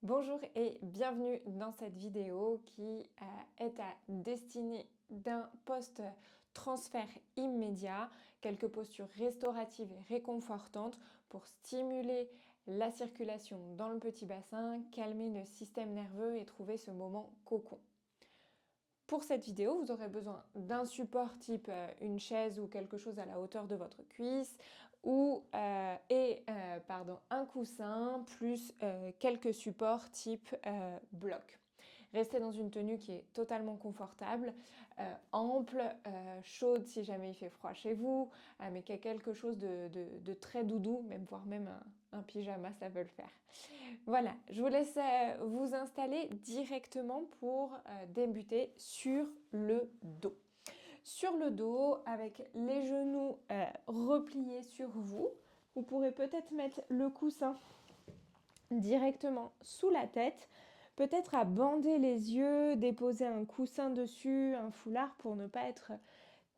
Bonjour et bienvenue dans cette vidéo qui est à destinée d'un post-transfert immédiat, quelques postures restauratives et réconfortantes pour stimuler la circulation dans le petit bassin, calmer le système nerveux et trouver ce moment cocon. Pour cette vidéo, vous aurez besoin d'un support type une chaise ou quelque chose à la hauteur de votre cuisse ou un coussin plus quelques supports type bloc. Restez dans une tenue qui est totalement confortable, ample, chaude si jamais il fait froid chez vous, mais qui a quelque chose de très doudou, voire même un pyjama, ça peut le faire. Voilà, je vous laisse vous installer directement pour débuter sur le dos. Sur le dos, avec les genoux repliés sur vous, vous pourrez peut-être mettre le coussin directement sous la tête, peut-être à bander les yeux, déposer un coussin dessus, un foulard pour ne pas être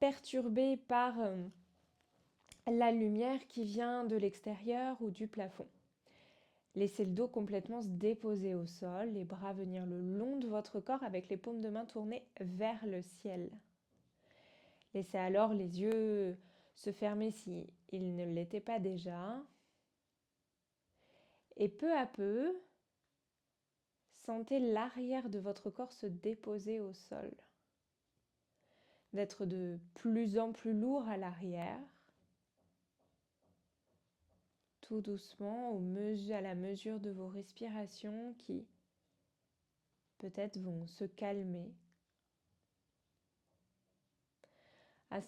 perturbé par la lumière qui vient de l'extérieur ou du plafond. Laissez le dos complètement se déposer au sol, les bras venir le long de votre corps avec les paumes de main tournées vers le ciel. Laissez alors les yeux se fermer si ils ne l'étaient pas déjà. Et peu à peu, sentez l'arrière de votre corps se déposer au sol. D'être de plus en plus lourd à l'arrière. Tout doucement, à la mesure de vos respirations qui peut-être vont se calmer. À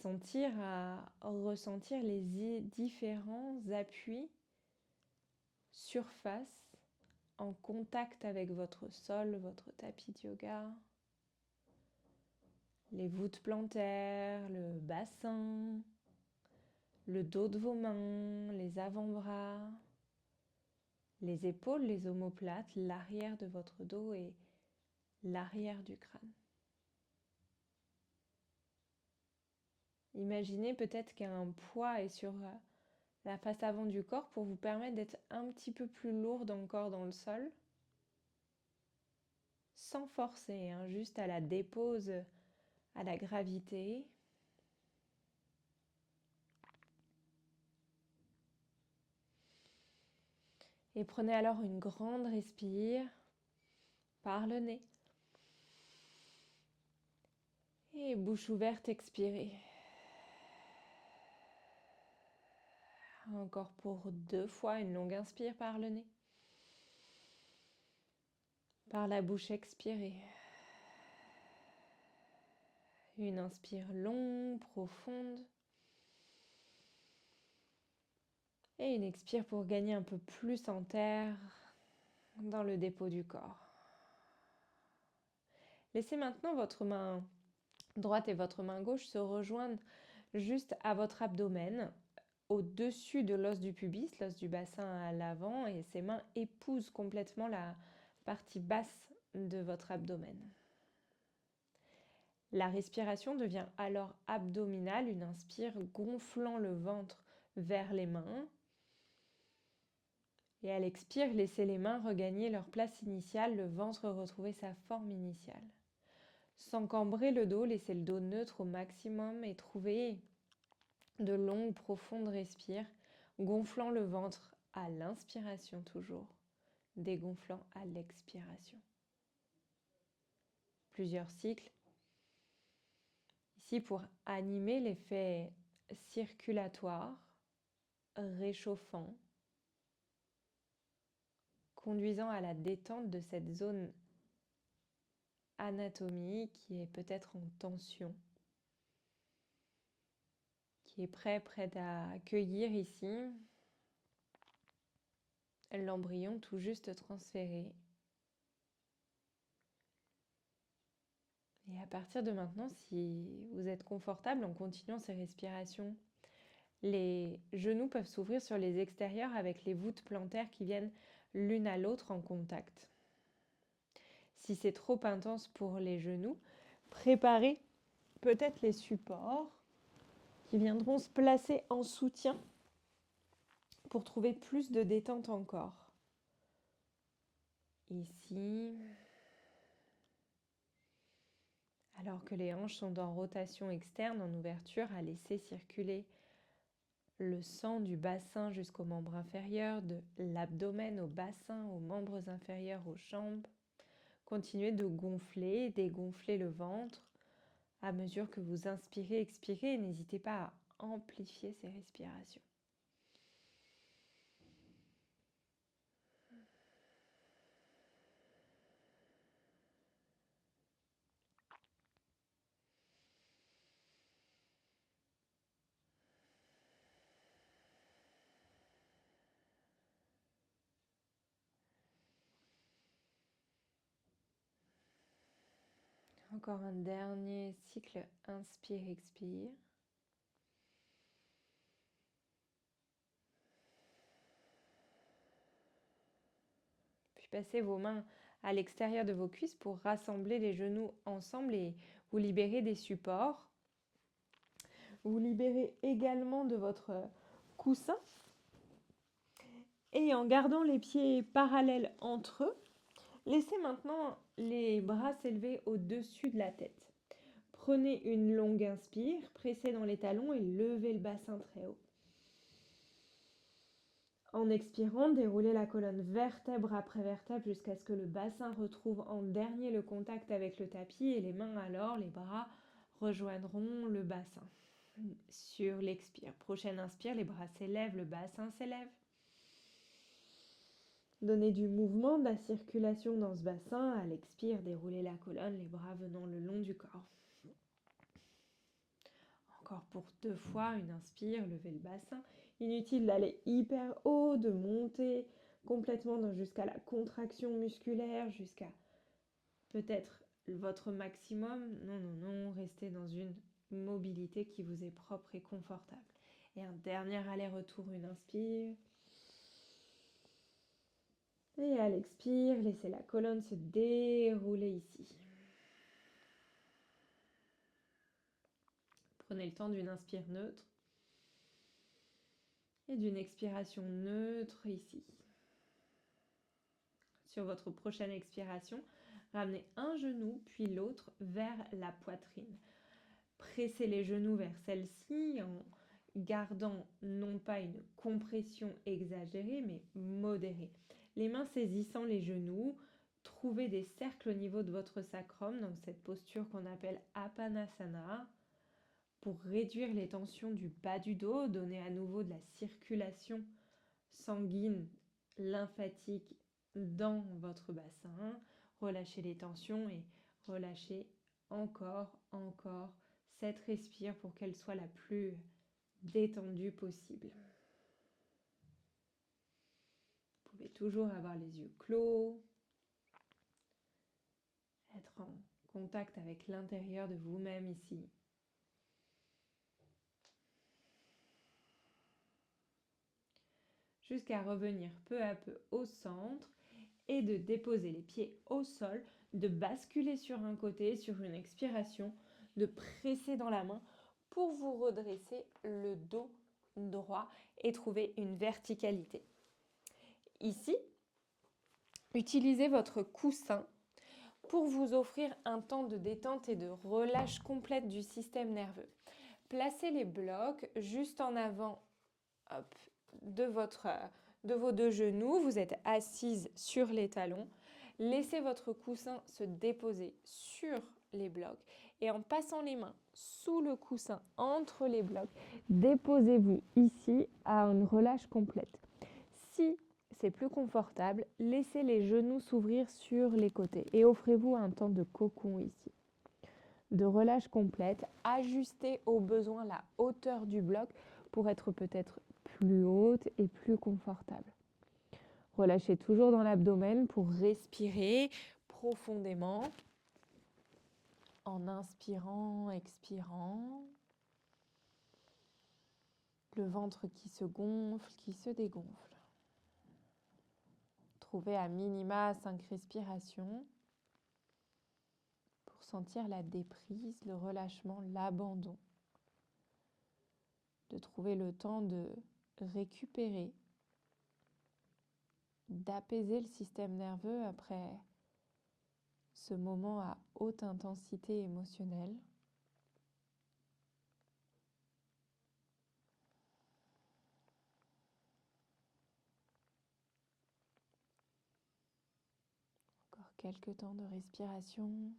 ressentir les différents appuis, surface, en contact avec votre sol, votre tapis de yoga, les voûtes plantaires, le bassin, le dos de vos mains, les avant-bras, les épaules, les omoplates, l'arrière de votre dos et l'arrière du crâne. Imaginez peut-être qu'un poids est sur la face avant du corps pour vous permettre d'être un petit peu plus lourde encore dans le sol, sans forcer, juste à la dépose, à la gravité. Et prenez alors une grande respire par le nez. Et bouche ouverte, expirez. Encore pour 2 fois, une longue inspire par le nez. Par la bouche, expirez. Une inspire longue, profonde. Et une expire pour gagner un peu plus en terre dans le dépôt du corps. Laissez maintenant votre main droite et votre main gauche se rejoindre juste à votre abdomen, au-dessus de l'os du pubis, l'os du bassin à l'avant, et ces mains épousent complètement la partie basse de votre abdomen. La respiration devient alors abdominale, une inspire gonflant le ventre vers les mains. Et à l'expire, laissez les mains regagner leur place initiale, le ventre retrouver sa forme initiale. Sans cambrer le dos, laissez le dos neutre au maximum et trouvez de longues, profondes respires, gonflant le ventre à l'inspiration toujours, dégonflant à l'expiration. Plusieurs cycles. Ici pour animer l'effet circulatoire, réchauffant, conduisant à la détente de cette zone anatomique qui est peut-être en tension, qui est prête à accueillir ici l'embryon tout juste transféré. Et à partir de maintenant, si vous êtes confortable en continuant ces respirations, les genoux peuvent s'ouvrir sur les extérieurs avec les voûtes plantaires qui viennent l'une à l'autre en contact. Si c'est trop intense pour les genoux, préparez peut-être les supports qui viendront se placer en soutien pour trouver plus de détente encore. ici. Alors que les hanches sont en rotation externe, en ouverture, à laisser circuler le sang du bassin jusqu'aux membres inférieurs, de l'abdomen au bassin, aux membres inférieurs, aux jambes. Continuez de gonfler, dégonfler le ventre à mesure que vous inspirez, expirez. N'hésitez pas à amplifier ces respirations. Encore un dernier cycle, inspire, expire. Puis passez vos mains à l'extérieur de vos cuisses pour rassembler les genoux ensemble et vous libérer des supports. Vous libérez également de votre coussin. Et en gardant les pieds parallèles entre eux, laissez maintenant les bras s'élever au-dessus de la tête. Prenez une longue inspire, pressez dans les talons et levez le bassin très haut. En expirant, déroulez la colonne vertèbre après vertèbre jusqu'à ce que le bassin retrouve en dernier le contact avec le tapis et les mains alors, les bras rejoindront le bassin. Sur l'expire, prochaine inspire, les bras s'élèvent, le bassin s'élève. Donnez du mouvement, de la circulation dans ce bassin. À l'expire, déroulez la colonne, les bras venant le long du corps. Encore pour 2 fois, une inspire, levez le bassin. Inutile d'aller hyper haut, de monter complètement jusqu'à la contraction musculaire, jusqu'à peut-être votre maximum. Non, non, non, restez dans une mobilité qui vous est propre et confortable. Et un dernier aller-retour, une inspire. Et à l'expire, laissez la colonne se dérouler ici. Prenez le temps d'une inspire neutre et d'une expiration neutre ici. Sur votre prochaine expiration, ramenez un genou puis l'autre vers la poitrine. Pressez les genoux vers celle-ci en gardant non pas une compression exagérée mais modérée. Les mains saisissant les genoux, trouvez des cercles au niveau de votre sacrum dans cette posture qu'on appelle Apanasana pour réduire les tensions du bas du dos, donner à nouveau de la circulation sanguine, lymphatique dans votre bassin. Relâchez les tensions et relâchez encore cette respire pour qu'elle soit la plus détendue possible. Vous pouvez toujours avoir les yeux clos, être en contact avec l'intérieur de vous-même ici. Jusqu'à revenir peu à peu au centre et de déposer les pieds au sol, de basculer sur un côté, sur une expiration, de presser dans la main pour vous redresser le dos droit et trouver une verticalité. Ici, utilisez votre coussin pour vous offrir un temps de détente et de relâche complète du système nerveux. Placez les blocs juste en avant de vos 2 genoux. Vous êtes assise sur les talons. Laissez votre coussin se déposer sur les blocs et en passant les mains sous le coussin entre les blocs, déposez-vous ici à une relâche complète. Si c'est plus confortable, laissez les genoux s'ouvrir sur les côtés et offrez-vous un temps de cocon ici. De relâche complète, ajustez au besoin la hauteur du bloc pour être peut-être plus haute et plus confortable. Relâchez toujours dans l'abdomen pour respirer profondément en inspirant, expirant. Le ventre qui se gonfle, qui se dégonfle. Trouvez à minima 5 respirations pour sentir la déprise, le relâchement, l'abandon. De trouver le temps de récupérer d'apaiser le système nerveux après ce moment à haute intensité émotionnelle. Encore quelques temps de respiration.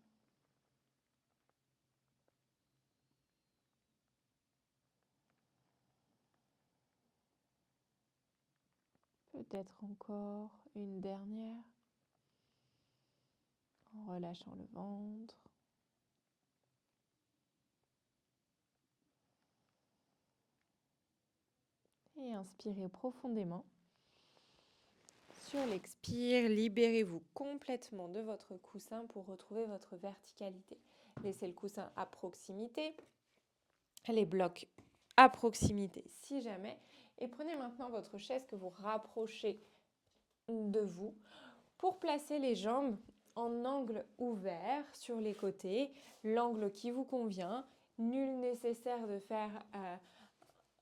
Peut-être encore une dernière, en relâchant le ventre. Et inspirez profondément. Sur l'expire, libérez-vous complètement de votre coussin pour retrouver votre verticalité. Laissez le coussin à proximité, les blocs à proximité si jamais. Et prenez maintenant votre chaise que vous rapprochez de vous pour placer les jambes en angle ouvert sur les côtés, l'angle qui vous convient. Nul nécessaire de faire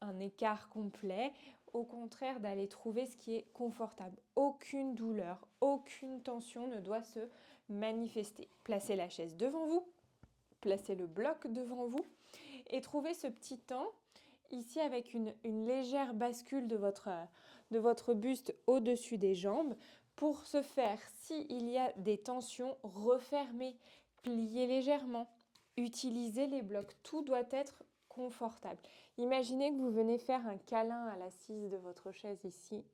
un écart complet, au contraire d'aller trouver ce qui est confortable. Aucune douleur, aucune tension ne doit se manifester. Placez la chaise devant vous, placez le bloc devant vous et trouvez ce petit temps ici avec une légère bascule de votre buste au-dessus des jambes. Pour ce faire, s'il y a des tensions, refermez, pliez légèrement, utilisez les blocs. Tout doit être confortable. Imaginez que vous venez faire un câlin à l'assise de votre chaise ici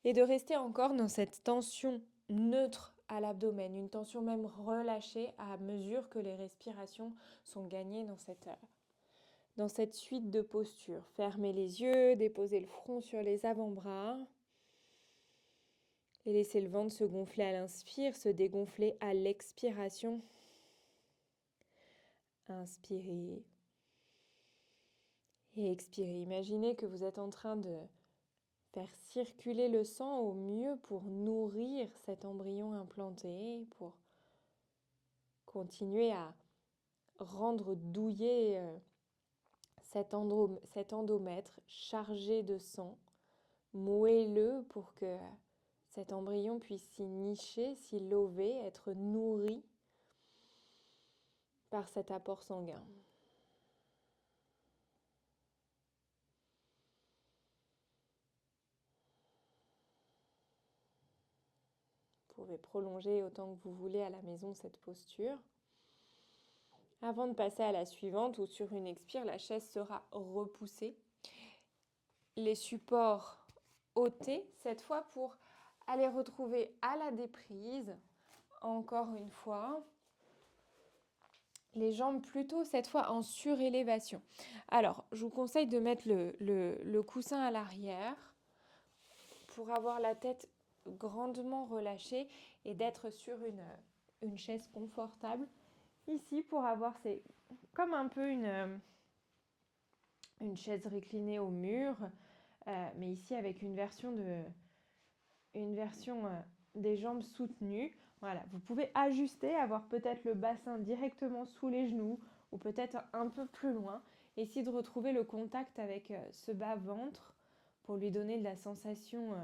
et de rester encore dans cette tension neutre à l'abdomen, une tension même relâchée à mesure que les respirations sont gagnées dans cette suite de postures. Fermez les yeux, déposez le front sur les avant-bras et laissez le ventre se gonfler à l'inspire, se dégonfler à l'expiration. Inspirez et expirez. Imaginez que vous êtes en train de faire circuler le sang au mieux pour nourrir cet embryon implanté, pour continuer à rendre douillet cet endomètre chargé de sang. Moelleux pour que cet embryon puisse s'y nicher, s'y lover, être nourri par cet apport sanguin. Vous pouvez prolonger autant que vous voulez à la maison cette posture. Avant de passer à la suivante, où sur une expire, la chaise sera repoussée. Les supports ôtés, cette fois pour aller retrouver à la déprise, encore une fois, les jambes plutôt cette fois en surélévation. Alors, je vous conseille de mettre le coussin à l'arrière pour avoir la tête grandement relâchée et d'être sur une chaise confortable. Ici, pour avoir, c'est comme un peu une chaise reclinée au mur, mais ici avec une version des jambes soutenues. Voilà, vous pouvez ajuster, avoir peut-être le bassin directement sous les genoux ou peut-être un peu plus loin. Essayez de retrouver le contact avec ce bas-ventre pour lui donner de la sensation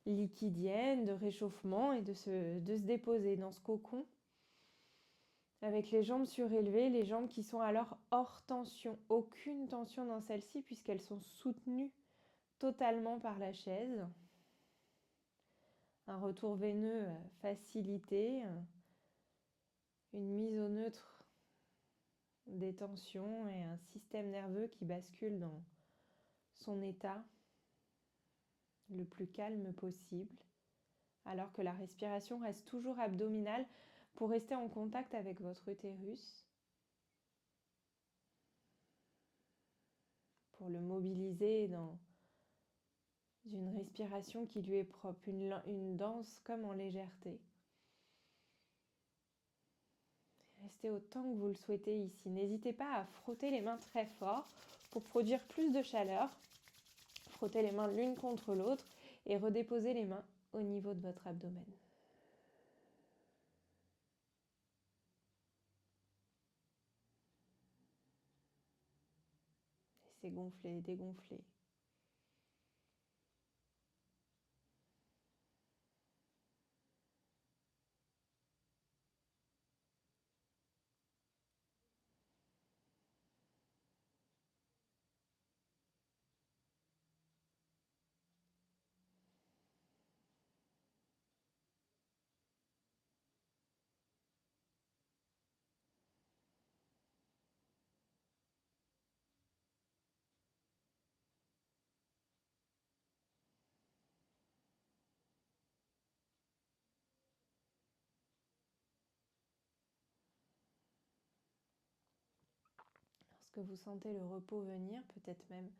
liquidienne, de réchauffement et de se déposer dans ce cocon. Avec les jambes surélevées, les jambes qui sont alors hors tension. Aucune tension dans celles-ci puisqu'elles sont soutenues totalement par la chaise. Un retour veineux facilité, une mise au neutre des tensions et un système nerveux qui bascule dans son état le plus calme possible, alors que la respiration reste toujours abdominale pour rester en contact avec votre utérus, pour le mobiliser dans une respiration qui lui est propre, une danse comme en légèreté. Restez autant que vous le souhaitez ici. N'hésitez pas à frotter les mains très fort pour produire plus de chaleur. Frottez les mains l'une contre l'autre et redéposez les mains au niveau de votre abdomen. Laissez gonfler, dégonfler. Lorsque vous sentez le repos venir, peut-être même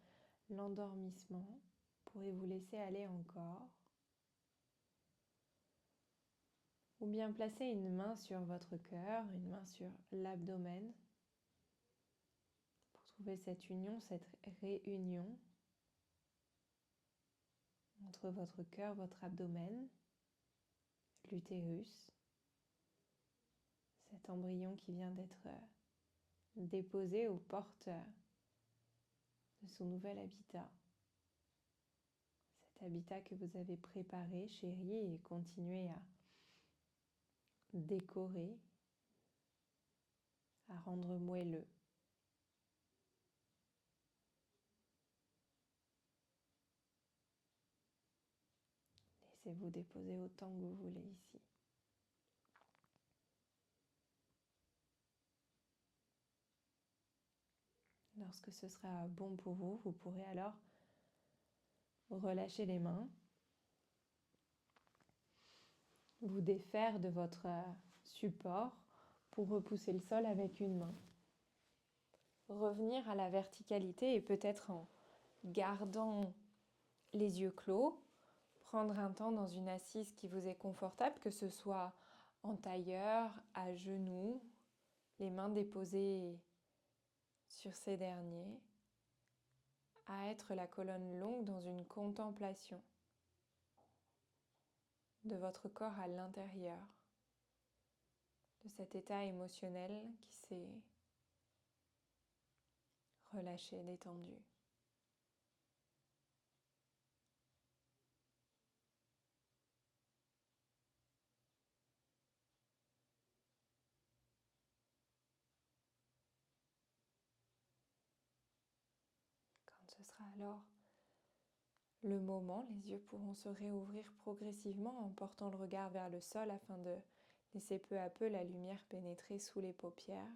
l'endormissement, vous pourrez vous laisser aller encore. Ou bien placer une main sur votre cœur, une main sur l'abdomen, pour trouver cette union, cette réunion entre votre cœur, votre abdomen, l'utérus, cet embryon qui vient d'être déposé aux portes de son nouvel habitat. Cet habitat que vous avez préparé, chéri, et continuez à décorer, à rendre moelleux. Laissez-vous déposer autant que vous voulez ici. Lorsque ce sera bon pour vous, vous pourrez alors relâcher les mains, vous défaire de votre support pour repousser le sol avec une main. Revenir à la verticalité et peut-être en gardant les yeux clos, prendre un temps dans une assise qui vous est confortable, que ce soit en tailleur, à genoux, les mains déposées sur ces derniers, à être la colonne longue dans une contemplation de votre corps à l'intérieur, de cet état émotionnel qui s'est relâché, détendu. Quand ce sera alors le moment, les yeux pourront se réouvrir progressivement en portant le regard vers le sol afin de laisser peu à peu la lumière pénétrer sous les paupières.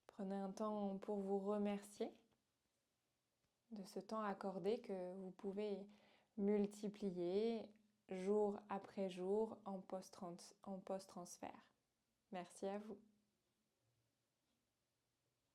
Prenez un temps pour vous remercier de ce temps accordé que vous pouvez multiplier jour après jour en post-transfert. Merci à vous.